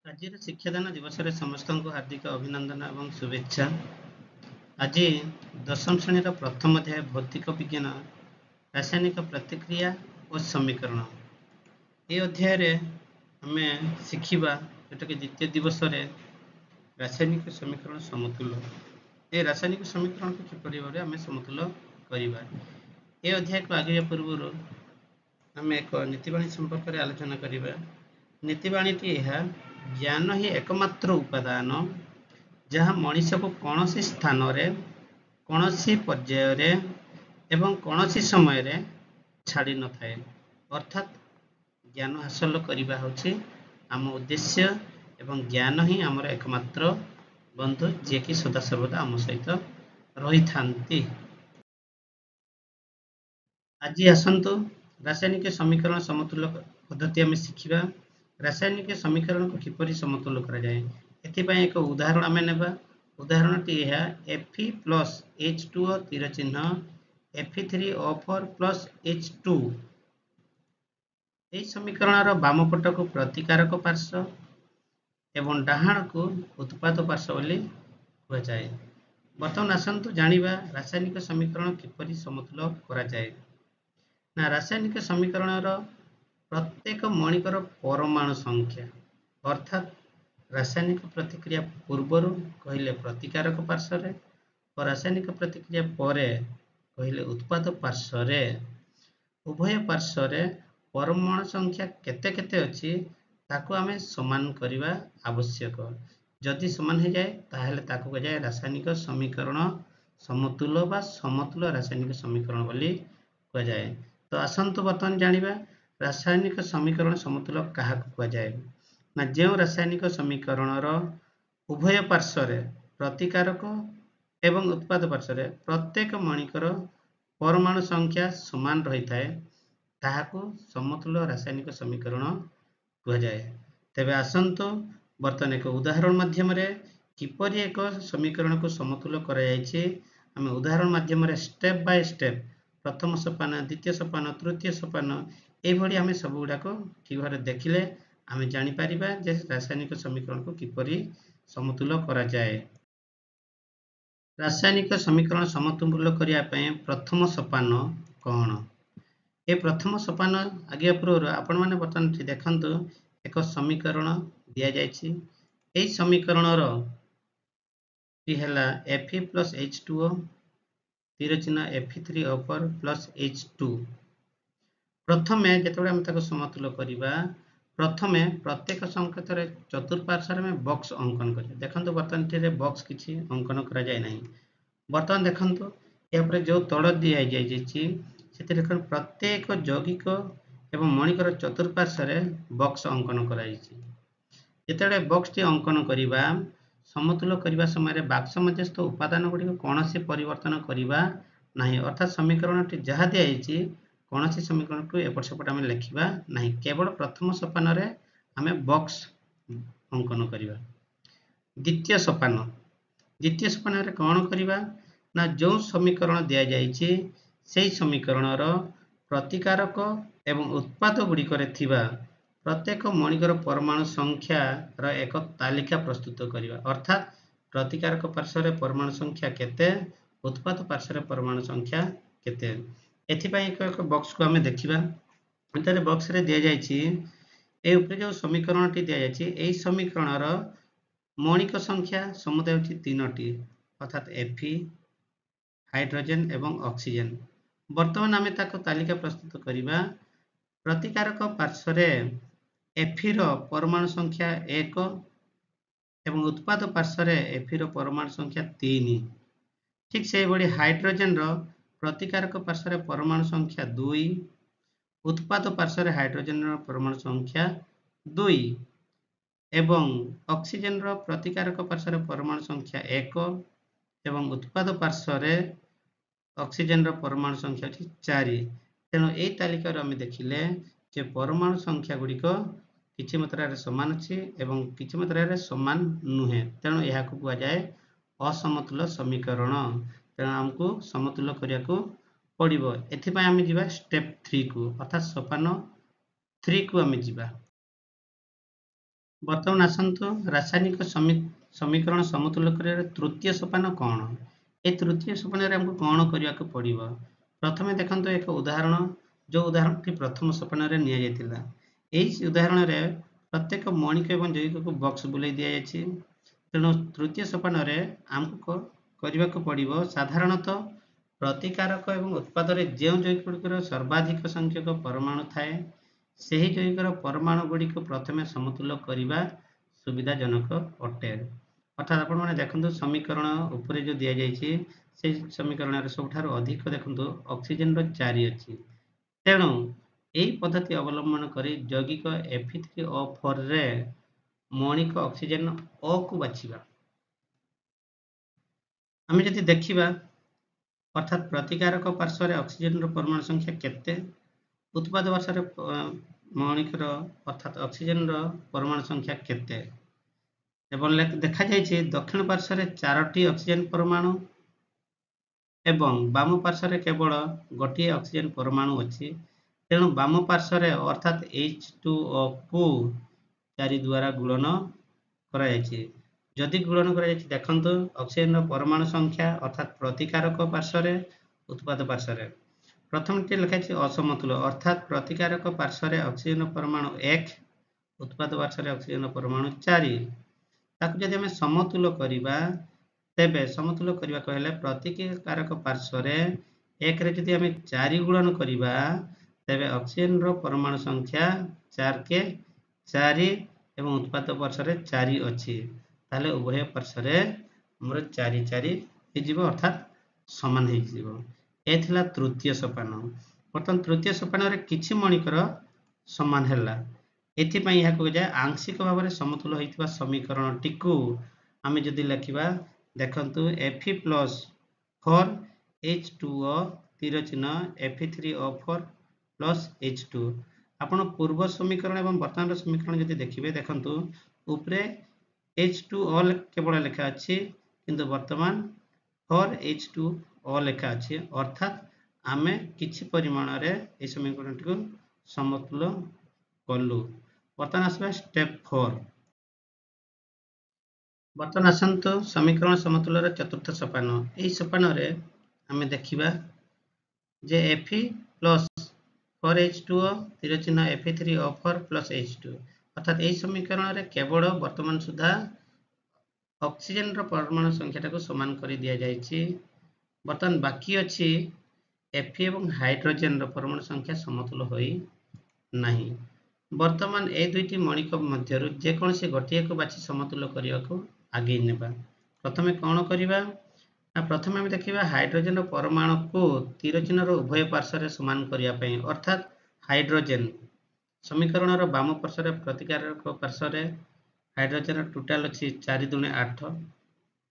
आज शिक्षादान दिवस में समस्त को हार्दिक अभिनंदन और शुभेच्छा। आज दशम श्रेणी प्रथम अध्याय भौतिक विज्ञान रासायनिक प्रतिक्रिया और समीकरण ये अध्याय आम शिखा जोटा कि द्वितीय दिवस रासायनिक समीकरण समतुल्य ये रासायनिक समीकरण को किपर भाव आम समतुल्य करवा। ये अध्याय को आगे पूर्व आम एक नीतिवाणी संपर्क में आलोचना करवा। नीतिवाणीटी यह ज्ञान ही एकमात्र उपादान जहाँ मनीष को कौन सी स्थान कौन सी पर्याय एवं कौन सी समय रे छाड़ी न थाए। अर्थात ज्ञान हासिल करने होची आम उद्देश्य एवं ज्ञान ही आमर एकमात्र बंधु जे कि सदा सर्वदा आम सहित रही थांती। आज आसतु रासायनिक समीकरण समतुल्य पद्धति आम शिखा। रासायनिक समीकरण को किपर समतुल्य करा जाए एथिपाई एक उदाहरण आम नेबा। उदाहरणटी यह Fe+H2O तीर चिन्ह Fe3O4 प्लस H2 यह समीकरण बाम पट को प्रतिकारक पार्श्व एवं डाहाण को उत्पाद पार्श्व बोली कहुए। बर्तमान आसतु जानिबा रासायनिक समीकरण किपर समतुल्य करा जाए। ना रासायनिक समीकरण प्रत्येक मणिकर परमाणु संख्या अर्थात रासायनिक प्रतिक्रिया पूर्वर कहले प्रतिकारक पार्श्व और रासायनिक प्रतिक्रिया पर कहले उत्पाद पार्श्व उभय पार्श्व परमाणु संख्या केते केते अच्छी ताकू आमे समान करवा आवश्यक। जदि समान हो जाए ताहले ताकू कह जाए रासायनिक समीकरण समतुल्य बा समतुल्य रासायनिक समीकरण बोली कह जाए। तो आसतु बर्तमान जानिबा रासायनिक समीकरण समतुल्य क्या कह जाए। ना जो रासायनिक समीकरण उभय पार्श्व प्रतिकारक एवं उत्पाद पार्श्व प्रत्येक मणिकर परमाणु संख्या समान रही थाए ताहाकू समतुल्य रासायनिक समीकरण कह जाए। तेबे आसतु बर्तमान एक उदाहरण माध्यम किपरि एक समीकरण को समतुल्य करा जायछि आमे उदाहरण माध्यम स्टेप बाय स्टेप प्रथम सोपान द्वितीय सोपान तृतीय सोपान ये आम सब गुड़ाक ठीक भाव देखिले आम जापर जे रासायनिक समीकरण को किपरि समतुल्य करा जाए। रासायनिक समीकरण समतुल्य करने प्रथम सोपान कौन ये प्रथम सोपान आगे पूर्व आपण मैंने बर्तमान देखु एक समीकरण दि जाए। समीकरण Fe+H2O तीर चिन्ह Fe3O4 प्लस H2 प्रथमे जिते आम समतुल्य करवा प्रथमे प्रत्येक संकेत चतुर्पार्श्व में बॉक्स अंकन कर देखो। बर्तमान बॉक्स किसी अंकन करा जाए नहीं। बर्तमान देखो या जो तल दि जाए प्रत्येक यौगिक एवं मणिकर चतुर्पार्श्व बॉक्स अंकन कर बॉक्स टी अंकन करवा समतुल्य करने समय बाक्स मध्यस्थ उपादान गुड़िक कौन से परिवर्तन करवा ना। अर्थात समीकरण टी जहाँ दिखाई कौन सी समीकरण को एपट सेपट आम लिखा ना केवल प्रथम सोपान आम बॉक्स अंकन करवा। द्वितीय सोपान कौन करवा ना जो समीकरण दि जाए से समीकरण प्रतिकारक एवं उत्पाद गुड़िक प्रत्येक मणिकर परमाणु संख्यार एक तालिका प्रस्तुत करवा। अर्थात प्रतिकारक पार्श्व परमाणु संख्या केते उत्पाद पार्श्व परमाणु संख्या केते एथिपाई एक बॉक्स को आम देखा। इधर बॉक्स रे दि जाए जो समीकरण टी दि जाए समीकरण मणिक संख्या समुदाय होची 3टी अर्थात Fe हाइड्रोजन एवं ऑक्सीजन। वर्तमान आम तालिका प्रस्तुत करवा। प्रतिकारक पार्श्व Fe परमाणु संख्या 1 एवं उत्पाद पार्श्व Fe परमाणु संख्या 3। ठीक से बड़ी हाइड्रोजन प्रतिकारक पार्श्व परमाणु संख्या 2 उत्पाद पार्श्व हाइड्रोजन परमाणु संख्या 2 एवं ऑक्सीजन प्रतिकारक पार्श्व परमाणु संख्या 1 एवं उत्पाद पार्श्व ऑक्सीजन परमाणु संख्या 4। तेणु यही तालिका आम देखिले जे परमाणु संख्या गुड़िक किछि मात्रा समान अच्छी एवं किछि मात्रा समान नुहे तेणु यह कह जाए असमतुल्य समीकरण। तेणु आमको समतुल्य करने पड़ो। एथिपाई आम जा स्टेप 3 को अर्थात सोपान 3 को आम जा। ବର୍ତ୍ତମାନ ଆସନ୍ତୁ ରାସାୟନିକ ସମୀକରଣ ସମତୁଲ କରିବାର ତୃତୀୟ ସୋପାନ କ'ଣ? ଏ ତୃତୀୟ ସୋପାନରେ ଆମକୁ କ'ଣ କରିବାକୁ ପଡ଼ିବ? ପ୍ରଥମେ ଦେଖନ୍ତୁ ଏକ ଉଦାହରଣ, ଯେଉଁ ଉଦାହରଣଟି ପ୍ରଥମ ସୋପାନରେ ନିଆଯାଇଥିଲା। ଏହି ଉଦାହରଣରେ ପ୍ରତ୍ୟେକ ମୌଳିକ ଏବଂ ଯୌଗିକକୁ ବକ୍ସ ବୁଲେଇ ଦିଆଯାଇଛି। ତେଣୁ ତୃତୀୟ ସୋପାନରେ ଆମକୁ କରିବାକୁ ପଡ଼ିବ ସାଧାରଣତଃ ପ୍ରତିକାରକ ଏବଂ ଉତ୍ପାଦରେ ଯେଉଁ ଯୌଗିକଗୁଡ଼ିକର ସର୍ବାଧିକ ସଂଖ୍ୟକ ପରମାଣୁ ଥାଏ ସେହି ଯୌଗିକର ପରମାଣୁ ଗୁଡ଼ିକୁ ପ୍ରଥମେ ସମତୁଲ କରିବା ସୁବିଧାଜନକ ଅଟେ। ଅର୍ଥାତ୍ ଆପଣମାନେ ଦେଖନ୍ତୁ ସମୀକରଣ ଉପରେ ଯେଉଁ ଦିଆଯାଇଛି ସେହି ସମୀକରଣରେ ସବୁଠାରୁ ଅଧିକ ଦେଖନ୍ତୁ ଅକ୍ସିଜେନର 4 ଅଛି। ତେଣୁ ଏହି ପଦ୍ଧତି ଅବଲମ୍ବନ କରି ଯୌଗିକ Fe3O4ରେ ମୌଳିକ ଅକ୍ସିଜେନ O କୁ ବାଛିବା। ଆମେ ଯଦି ଦେଖିବା ଅର୍ଥାତ୍ ପ୍ରତିକାରକ ପାର୍ଶ୍ୱରେ ଅକ୍ସିଜେନର ପରମାଣୁ ସଂଖ୍ୟା କେତେ, ଉତ୍ପାଦ ପାର୍ଶ୍ୱରେ ମୌଳିକର ଅର୍ଥାତ୍ ଅକ୍ସିଜେନର ପରମାଣୁ ସଂଖ୍ୟା କେତେ, ଏବଂ ଦେଖାଯାଇଛି ଦକ୍ଷିଣ ପାର୍ଶ୍ୱରେ 4ଟି ଅକ୍ସିଜେନ ପରମାଣୁ ଏବଂ ବାମ ପାର୍ଶ୍ୱରେ କେବଳ ଗୋଟିଏ ଅକ୍ସିଜେନ ପରମାଣୁ ଅଛି। ତେଣୁ ବାମ ପାର୍ଶ୍ୱରେ ଅର୍ଥାତ୍ H2O କୁ 4 ଦ୍ୱାରା ଗୁଣନ କରାଯାଇଛି। ଯଦି ଗୁଣନ କରାଯାଇଛି ଦେଖନ୍ତୁ ଅକ୍ସିଜେନର ପରମାଣୁ ସଂଖ୍ୟା ଅର୍ଥାତ୍ ପ୍ରତିକାରକ ପାର୍ଶ୍ୱରେ ଉତ୍ପାଦ ପାର୍ଶ୍ୱରେ ପ୍ରଥମଟି ଲେଖାଯାଇଛି ଅସମତୁଲ ଅର୍ଥାତ୍ ପ୍ରତିକାରକ ପାର୍ଶ୍ୱରେ ଅକ୍ସିଜେନ ପରମାଣୁ 1, ଉତ୍ପାଦ ପାର୍ଶ୍ୱରେ ଅକ୍ସିଜେନ ପରମାଣୁ 4। ତାକୁ ଯଦି ଆମେ ସମତୁଲ କରିବା ତେବେ ସମତୁଲ କରିବାକୁ ହେଲେ ପ୍ରତିକାରକ ପାର୍ଶ୍ୱରେ 1ରେ ଯଦି ଆମେ 4 ଗୁଣନ କରିବା ତେବେ ଅକ୍ସିଜେନର ପରମାଣୁ ସଂଖ୍ୟା 4 4 ଏବଂ ଉତ୍ପାଦ ପାର୍ଶ୍ୱରେ 4 ଅଛି। ତାହେଲେ ଉଭୟ ପାର୍ଶ୍ୱରେ ଆମର 4 4 ହେଇଯିବ ଅର୍ଥାତ୍ ସମାନ ହେଇଯିବ। ଏ ଥିଲା ତୃତୀୟ ସୋପାନ। ବର୍ତ୍ତମାନ ତୃତୀୟ ସୋପାନରେ କିଛି ମୌଳିକର ସମାନ ହେଲା। ଏଥିପାଇଁ ଏହାକୁ କୁହାଯାଏ ଆଂଶିକ ଭାବରେ ସମତୁଲ ହୋଇଥିବା ସମୀକରଣଟିକୁ ଆମେ ଯଦି ଲେଖିବା ଦେଖନ୍ତୁ Fe+4H2O ତୀର ଚିହ୍ନ Fe3O4 H2। ଆପଣ ପୂର୍ବ ସମୀକରଣ ଏବଂ ବର୍ତ୍ତମାନର ସମୀକରଣ ଯଦି ଦେଖିବେ ଦେଖନ୍ତୁ ଉପରେ H2O କେବଳ ଲେଖା ଅଛି କିନ୍ତୁ ବର୍ତ୍ତମାନ 4H2O ଲେଖା ଅଛି ଅର୍ଥାତ୍ ଆମେ କିଛି ପରିମାଣରେ ଏହି ସମୀକରଣଟିକୁ ସମତୁଲ କଲୁ। ବର୍ତ୍ତମାନ ଆସିବା ଷ୍ଟେପ୍ 4। ବର୍ତ୍ତମାନ ଆସନ୍ତୁ ସମୀକରଣ ସମତୁଲର ଚତୁର୍ଥ ସୋପାନ। ଏହି ସୋପାନରେ ଆମେ ଦେଖିବା ଯେ Fe+4H2O ତୀର ଚିହ୍ନ Fe3O4 H2 ଅର୍ଥାତ୍ ଏହି ସମୀକରଣରେ କେବଳ ବର୍ତ୍ତମାନ ସୁଦ୍ଧା ଅକ୍ସିଜେନର ପରମାଣୁ ସଂଖ୍ୟାଟାକୁ ସମାନ କରି ଦିଆଯାଇଛି। ବର୍ତ୍ତମାନ ବାକି ଅଛି Fe ଏବଂ ହାଇଡ୍ରୋଜେନର ପରମାଣୁ ସଂଖ୍ୟା ସମତୁଲ ହୋଇ ନାହିଁ। ବର୍ତ୍ତମାନ এই ଦୁଇଟି ମୌଳିକ ମଧ୍ୟରୁ ଯେକୌଣସି ଗୋଟିଏକୁ ବାଛି ସମତୁଲ କରିବାକୁ ଆଗେଇ ନେବା। ପ୍ରଥମେ କ'ଣ କରିବା ନା ପ୍ରଥମେ ଆମେ ଦେଖିବା ହାଇଡ୍ରୋଜେନର ପରମାଣୁକୁ ତୀର ଚିହ୍ନର ଉଭୟ ପାର୍ଶ୍ୱରେ ସମାନ କରିବା ପାଇଁ ଅର୍ଥାତ୍ ହାଇଡ୍ରୋଜେନ ସମୀକରଣର ବାମ ପାର୍ଶ୍ୱରେ ପ୍ରତିକାରକ ପାର୍ଶ୍ୱରେ ହାଇଡ୍ରୋଜେନର ଟୋଟାଲ ଅଛି 4 ଦୁଣେ 8।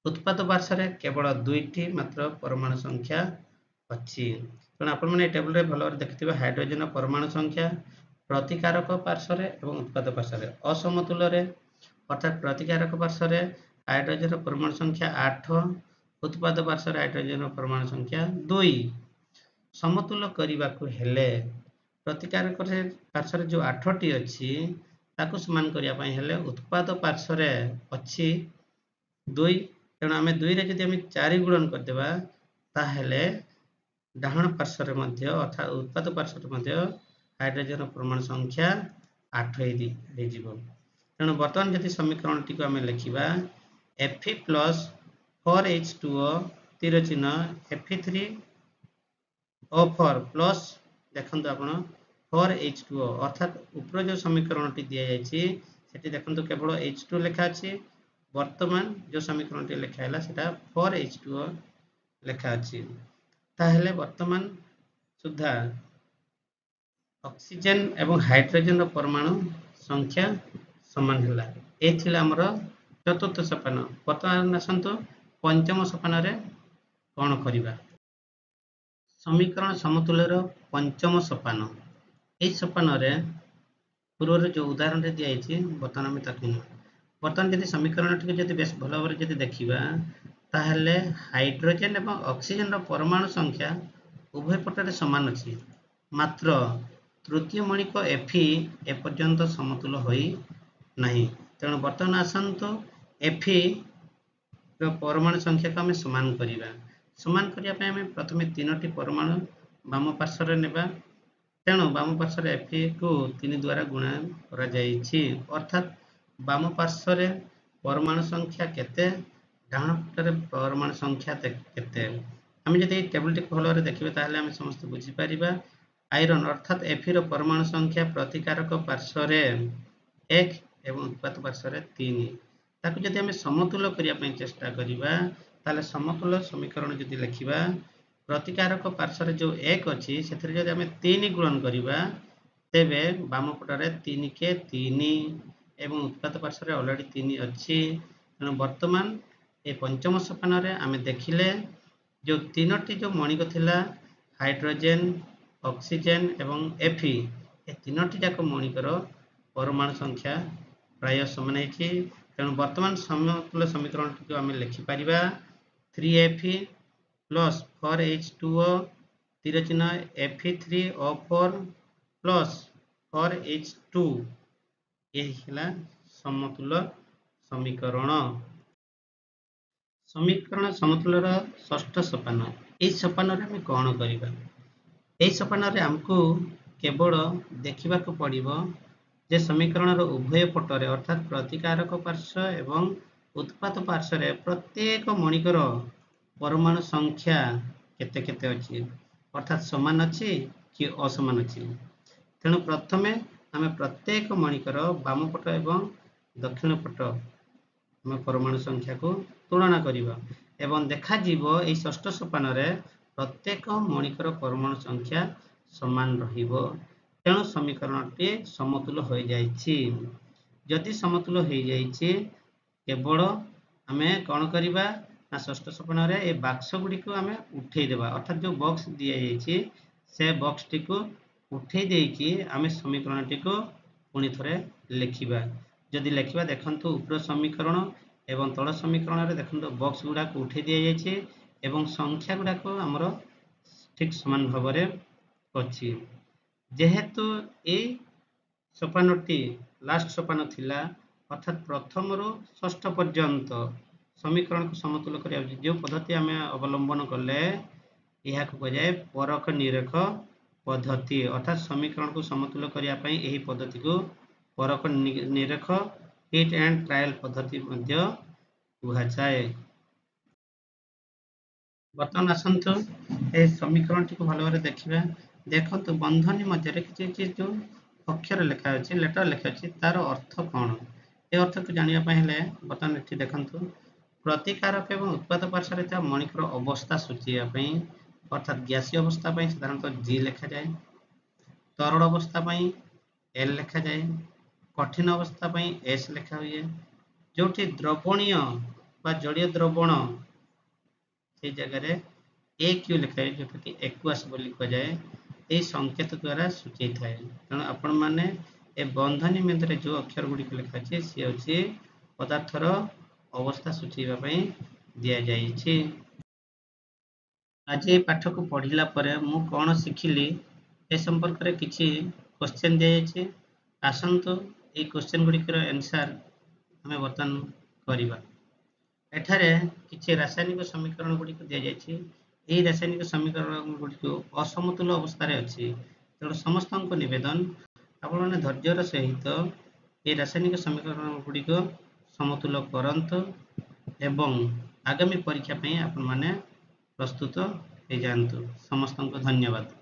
ଉତ୍ପାଦ ପାର୍ଶ୍ୱରେ କେବଳ 2ଟି ମାତ୍ର ପରମାଣୁ ସଂଖ୍ୟା ଅଛି। ତେଣୁ ଆପଣମାନେ এই ଟେବୁଲରେ ଭଲ ଭାବରେ ଦେଖିଥିବେ ହାଇଡ୍ରୋଜେନର ପରମାଣୁ ସଂଖ୍ୟା ପ୍ରତିକାରକ ପାର୍ଶ୍ୱରେ ଏବଂ ଉତ୍ପାଦ ପାର୍ଶ୍ୱରେ ଅସମତୁଲରେ ଅର୍ଥାତ୍ ପ୍ରତିକାରକ ପାର୍ଶ୍ୱରେ ହାଇଡ୍ରୋଜେନର ପରମାଣୁ ସଂଖ୍ୟା 8, ଉତ୍ପାଦ ପାର୍ଶ୍ୱରେ ହାଇଡ୍ରୋଜେନର ପରମାଣୁ ସଂଖ୍ୟା 2। ସମତୁଲ କରିବାକୁ ହେଲେ ପ୍ରତିକାରକ ପାର୍ଶ୍ୱରେ ଯେଉଁ 8ଟି ଅଛି ତାକୁ ସମାନ କରିବା ପାଇଁ ହେଲେ ଉତ୍ପାଦ ପାର୍ଶ୍ୱରେ ଅଛି 2। ତେଣୁ ଆମେ 2ରେ ଯଦି ଆମେ 4 ଗୁଣନ କରିଦେବା ତାହେଲେ ଡାହାଣ ପାର୍ଶ୍ୱରେ ମଧ୍ୟ ଅର୍ଥାତ୍ ଉତ୍ପାଦ ପାର୍ଶ୍ୱରେ ମଧ୍ୟ ହାଇଡ୍ରୋଜେନର ପରମାଣୁ ସଂଖ୍ୟା 8 ହେଇଯିବ। ତେଣୁ ବର୍ତ୍ତମାନ ଯଦି ସମୀକରଣଟିକୁ ଆମେ ଲେଖିବା Fe+4H2O ତୀର ଚିହ୍ନ Fe3O4 ଦେଖନ୍ତୁ ଆପଣ 4H2O ଅର୍ଥାତ୍ ଉପର ଯେଉଁ ସମୀକରଣଟି ଦିଆଯାଇଛି ସେଠି ଦେଖନ୍ତୁ କେବଳ H2 ଲେଖା ଅଛି। ବର୍ତ୍ତମାନ ଯେଉଁ ସମୀକରଣଟି ଲେଖା ହେଲା ସେଟା 4H2O ଲେଖା ଅଛି। ତାହେଲେ ବର୍ତ୍ତମାନ ସୁଦ୍ଧା ଅକ୍ସିଜେନ ଏବଂ ହାଇଡ୍ରୋଜେନର ପରମାଣୁ ସଂଖ୍ୟା ସମାନ ହେଲା। ଏ ଥିଲା ଆମର ଚତୁର୍ଥ ସୋପାନ। ବର୍ତ୍ତମାନ ଆସନ୍ତୁ ପଞ୍ଚମ ସୋପାନରେ କ'ଣ କରିବା। ସମୀକରଣ ସମତୁଲର ପଞ୍ଚମ ସୋପାନ। ଏହି ସୋପାନରେ ପୂର୍ବରୁ ଯେଉଁ ଉଦାହରଣଟି ଦିଆଯାଇଛି ବର୍ତ୍ତମାନ ଆମେ ତାକୁ ବର୍ତ୍ତମାନ ଯଦି ସମୀକରଣଟିକୁ ଯଦି ବେଶ ଭଲ ଭାବରେ ଯଦି ଦେଖିବା ତାହେଲେ ହାଇଡ୍ରୋଜେନ ଏବଂ ଅକ୍ସିଜେନର ପରମାଣୁ ସଂଖ୍ୟା ଉଭୟ ପଟରେ ସମାନ ଅଛି। ମାତ୍ର ତୃତୀୟ ମୌଳିକ Fe ଏପର୍ଯ୍ୟନ୍ତ ସମତୁଲ ହୋଇ ନାହିଁ। ତେଣୁ ବର୍ତ୍ତମାନ ଆସନ୍ତୁ Fe ର परमाणु संख्या को आम समान करवा। समान करने आम प्रथम 3टी परमाणु बाम पार्श्व रे नेबा। तेणु बाम पार्श्व Fe को 3 द्वारा गुणा करा जायछि, अर्थात बाम पार्श्व रे परमाणु संख्या केते, डाहाण पटरे परमाणु संख्या केते। आम जदि टेबल टी भल भाବରେ देखिबे ताहले आम समस्त बुझी परिबा। आयरन अर्थात Fe रो परमाणु संख्या प्रतिकारक पार्श्व रे 1 एवं उत्पाद पार्श्व रे 3। ताकू जदि आम समतुल्य करिया पई चेष्टा करिबा ताले समतुल्य समीकरण जदि लिखिबा, प्रतिकारक पार्श्व रे जो 1 अछि सेथरे जदि आम 3 गुणन करिबा तेबे बाम पटरे 3 के 3 एवं उत्पाद पार्श्व रे ऑलरेडी 3 अछि। तेणु वर्तमान ए पंचम सोपान रे आम देखिले जो 3टी जो मणिक थिला हाइड्रोजन, ऑक्सीजन एवं Fe, ए 3टी जाक मणिकर परमाणु संख्या प्राय समान है। तेणु वर्तमान समतुल्य समीकरण को आम लिखिपर 3Fe प्लस 4H2O तीर चिन्ह Fe3O4 प्लस 4H2 यही समतुल्य समीकरण। समीकरण समतुल्यर षष्ठ सोपान। यही सोपान आम कौन करवा? यही सोपान आमको केवल देखा पड़ो जे समीकरण उभय पटरे अर्थात प्रतिकारक पार्श्व एवं उत्पाद पार्श्व प्रत्येक मणिकर परमाणु संख्या केते केते अछि, अर्थात समान अछि कि असमान अछि। तेणु प्रथमे आम प्रत्येक मणिकर बाम पट एवं दक्षिण पट आम परमाणु संख्या को तुलना करिबा एवं देखा जीवो एई षष्ठ सोपान रे प्रत्येक मणिकर परमाणु संख्या समान रहिबो। तेणु समीकरणटी समतुल्य हो जाइछि। जदि समतुल्य हो जाइछि केवल आमे कौन करिबा ना षष्ठ सोपान रे ए बाक्स गुडी को आमे उठेई देबा, अर्थात जो बॉक्स दिया जाइछि से बॉक्स टी को उठेई देकी आमे समीकरणटी को पुणी थरे लिखिबा। जदि लिखिबा देखंतु ऊपर समीकरण एवं तल समीकरण रे देखंतु बॉक्स गुडा को उठेई दिया जाइछि एवं संख्या गुडा को हमरो ठीक समान भाव रे अछि। जेहेतु ए सोपानटी लास्ट सोपान थिला अर्थात प्रथम रु षष्ठ पर्यंत समीकरण को समतुल्य करिया जो पद्धति आमे अवलंबन कले यह को कह जाए परख निरख पद्धति, अर्थात समीकरण को समतुल्य करिया पई एही पद्धति को परख निरख हिट एंड ट्रायल पद्धति मध्य कहा जाए। बर्तमान आसंतु ए समीकरण टी को भल भाବରେ देखिबा। देखंतु बंधनी मध्य किछि जो अक्षर लिखा अछि, लेटर लिखा अछि, तार अर्थ कौन? ए अर्थ को जानिया पई हेले बर्तमान एठी देखंतु प्रतिकारक एवं उत्पाद पार्श्व रे मणिकर अवस्था सूचिया पई अर्थात गैसीय अवस्था पई साधारणतः G लिखा जाए, तरल अवस्था पई L लिखा जाए, कठिन अवस्था पई S लिखा हुए, जोठी द्रवणीय बा जड़ीय द्रवण से जगह AQ लिखा है जो कि एक्वास बोली कह जाए यही संकेत द्वारा सूची थाए। तेणु आपण माने ए बंधनी मध्य जो अक्षर गुडी लिखा है सी होची पदार्थर अवस्था सूचीबा पई दिया जाइछि। आज ये पाठ को पढ़िला परे मु कोन सिखिली ए संपर्क रे किछि क्वेश्चन दिया जाइछि। आसंतु ए क्वेश्चन गुडी कर आंसर हमें बर्तन करिबा। एठारे किछि रासायनिक समीकरण गुडी को दिया जाइछि। एही रासायनिक समीकरण गुडी को असमतुल्य अवस्था रे अछि। तेणु समस्त को निवेदन आपण माने धैर्यर सहित ए रासायनिक समीकरण गुडी को समतुल्य करंतु एवं आगामी परीक्षा पई आपण माने प्रस्तुत हो जांतु। समस्त को धन्यवाद।